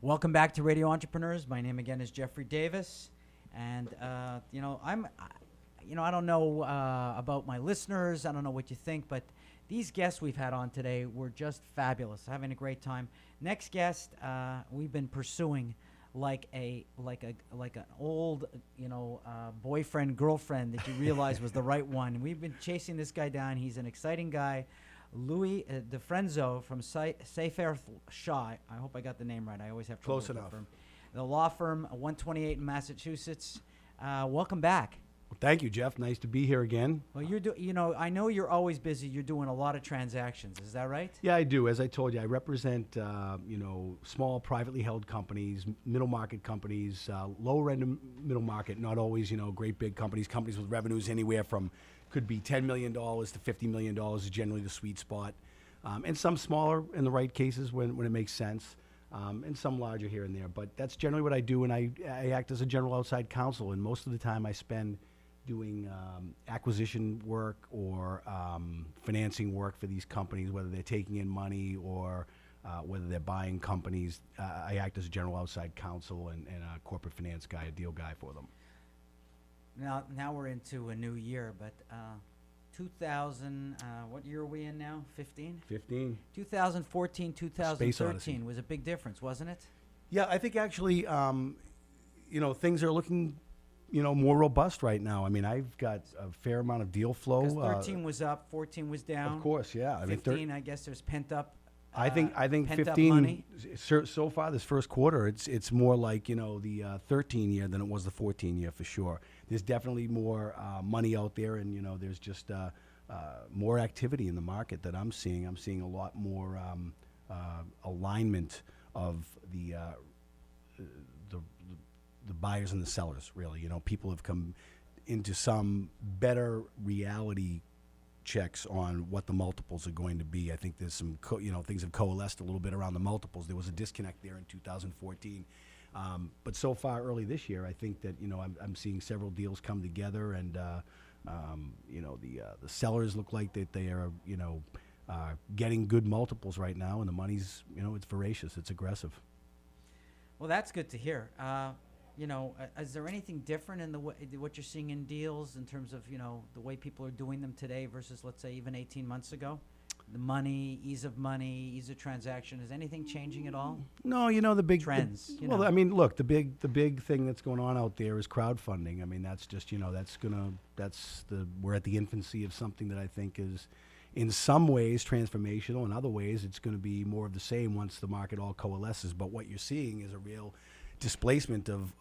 Welcome back to Radio Entrepreneurs. My name again is Jeffrey Davis, and I don't know about my listeners. I don't know what you think, but these guests we've had on today were just fabulous. Having a great time. Next guest, we've been pursuing like an old boyfriend girlfriend that you realize was the right one. We've been chasing this guy down. He's an exciting guy. Louis Difrenzo from Seyfarth Shaw. I hope I got the name right. I always have trouble Close with enough. the firm. The law firm, 128 in Massachusetts. Welcome back. Well, thank you, Jeff. Nice to be here again. Well, I know you're always busy. You're doing a lot of transactions. Is that right? Yeah, I do. As I told you, I represent small privately held companies, middle market companies, lower end of middle market, not always great big companies with revenues anywhere from could be $10 million to $50 million is generally the sweet spot, and some smaller in the right cases when it makes sense, and some larger here and there. But that's generally what I do, and I act as a general outside counsel, and most of the time I spend doing acquisition work or financing work for these companies, whether they're taking in money or whether they're buying companies. I act as a general outside counsel and a corporate finance guy, a deal guy for them. Now we're into a new year, but 2000, what year are we in now? 15? 15. 2014, Space 2013 Odyssey. was a big difference, wasn't it? Yeah, I think actually, things are looking, more robust right now. I mean, I've got a fair amount of deal flow. 'Cause 13 was up, 14 was down. Of course, yeah. I mean, 15, I guess there's pent up. I think pent-up 15. money. So far this first quarter, it's more like the 13 year than it was the 14 year for sure. There's definitely more money out there, and there's just more activity in the market that I'm seeing. I'm seeing a lot more alignment of the buyers and the sellers. Really, people have come into some better reality checks on what the multiples are going to be. I think there's some things have coalesced a little bit around the multiples. There was a disconnect there in 2014, but so far early this year, I think that I'm seeing several deals come together, and the sellers look like that they are getting good multiples right now, and the money's it's voracious, it's aggressive. Well, that's good to hear. Is there anything different in what you're seeing in deals in terms of the way people are doing them today versus, let's say, even 18 months ago? The money, ease of transaction. Is anything changing at all? No, the big trends. Well, I mean, look, the big thing that's going on out there is crowdfunding. I mean, that's just we're at the infancy of something that I think is, in some ways, transformational. In other ways, it's going to be more of the same once the market all coalesces. But what you're seeing is a real displacement of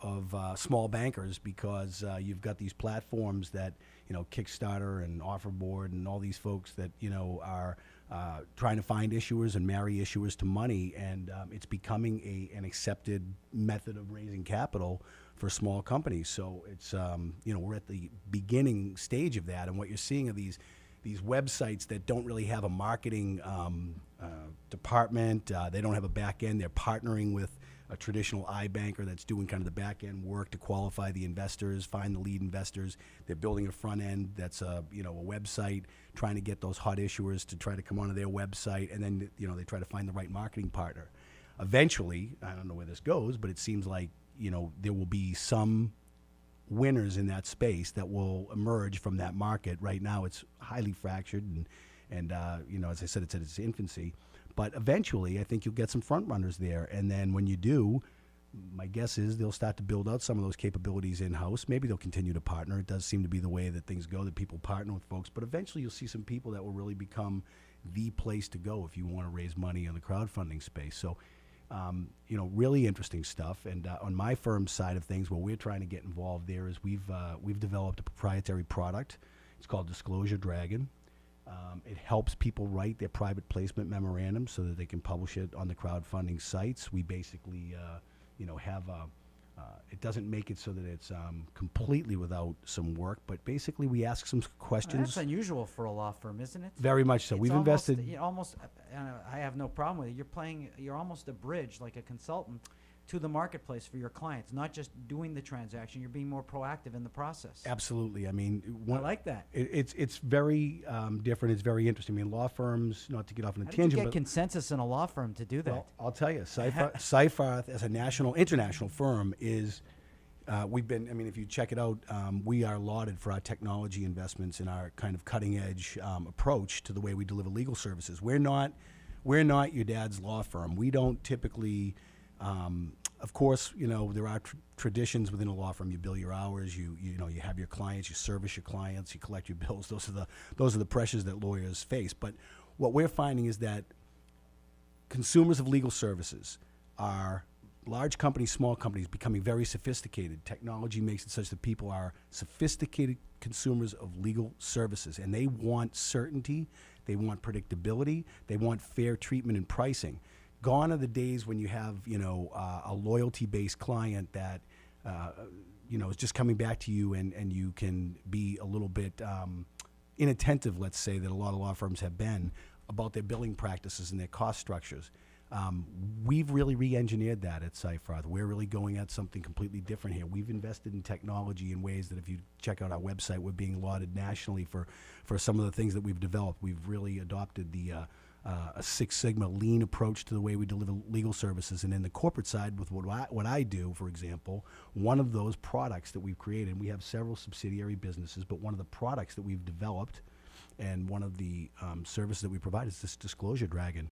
small bankers, because you've got these platforms that Kickstarter and Offerboard and all these folks that are trying to find issuers and marry issuers to money, and it's becoming an accepted method of raising capital for small companies. So it's we're at the beginning stage of that, and what you're seeing are these websites that don't really have a marketing department. They don't have a back end. They're partnering with a traditional iBanker that's doing kind of the back end work to qualify the investors, find the lead investors. They're building a front end that's a website, trying to get those hot issuers to try to come onto their website, and then they try to find the right marketing partner. Eventually, I don't know where this goes, but it seems like there will be some winners in that space that will emerge from that market. Right now, it's highly fractured, and as I said, it's at its infancy. But eventually, I think you'll get some front runners there. And then when you do, my guess is they'll start to build out some of those capabilities in-house. Maybe they'll continue to partner. It does seem to be the way that things go, that people partner with folks. But eventually, you'll see some people that will really become the place to go if you want to raise money in the crowdfunding space. So, really interesting stuff. And on my firm's side of things, where we're trying to get involved there is we've developed a proprietary product. It's called Disclosure Dragon. It helps people write their private placement memorandum so that they can publish it on the crowdfunding sites. We basically, have it doesn't make it so that it's completely without some work, but basically we ask some questions. That's unusual for a law firm, isn't it? Very much so. We've invested. I have no problem with it. You're almost a bridge, like a consultant, to the marketplace for your clients, not just doing the transaction. You're being more proactive in the process. Absolutely. I mean, I like that. It's very different. It's very interesting. I mean, law firms, not to get off on a How did tangent, you get but consensus in a law firm to do that? well, I'll tell you, Seyfarth as a international firm is, we've been, I mean, if you check it out, we are lauded for our technology investments and our kind of cutting edge approach to the way we deliver legal services. We're not your dad's law firm. We don't typically, of course, you know, there are traditions within a law firm. You bill your hours, you know, you have your clients, you service your clients, you collect your bills. Those are the pressures that lawyers face. But what we're finding is that consumers of legal services are large companies, small companies, becoming very sophisticated. Technology makes it such that people are sophisticated consumers of legal services, and they want certainty, they want predictability, they want fair treatment and pricing. Gone are the days when you have, you know, a loyalty-based client that, you know, is just coming back to you, and you can be a little bit inattentive, let's say, that a lot of law firms have been about their billing practices and their cost structures. We've really re-engineered that at Seyfarth. We're really going at something completely different here. We've invested in technology in ways that, if you check out our website, we're being lauded nationally for some of the things that we've developed. We've really adopted a Six Sigma lean approach to the way we deliver legal services. And in the corporate side, with what I do, for example, one of those products that we've created, and we have several subsidiary businesses, but one of the products that we've developed and one of the services that we provide is this Disclosure Dragon.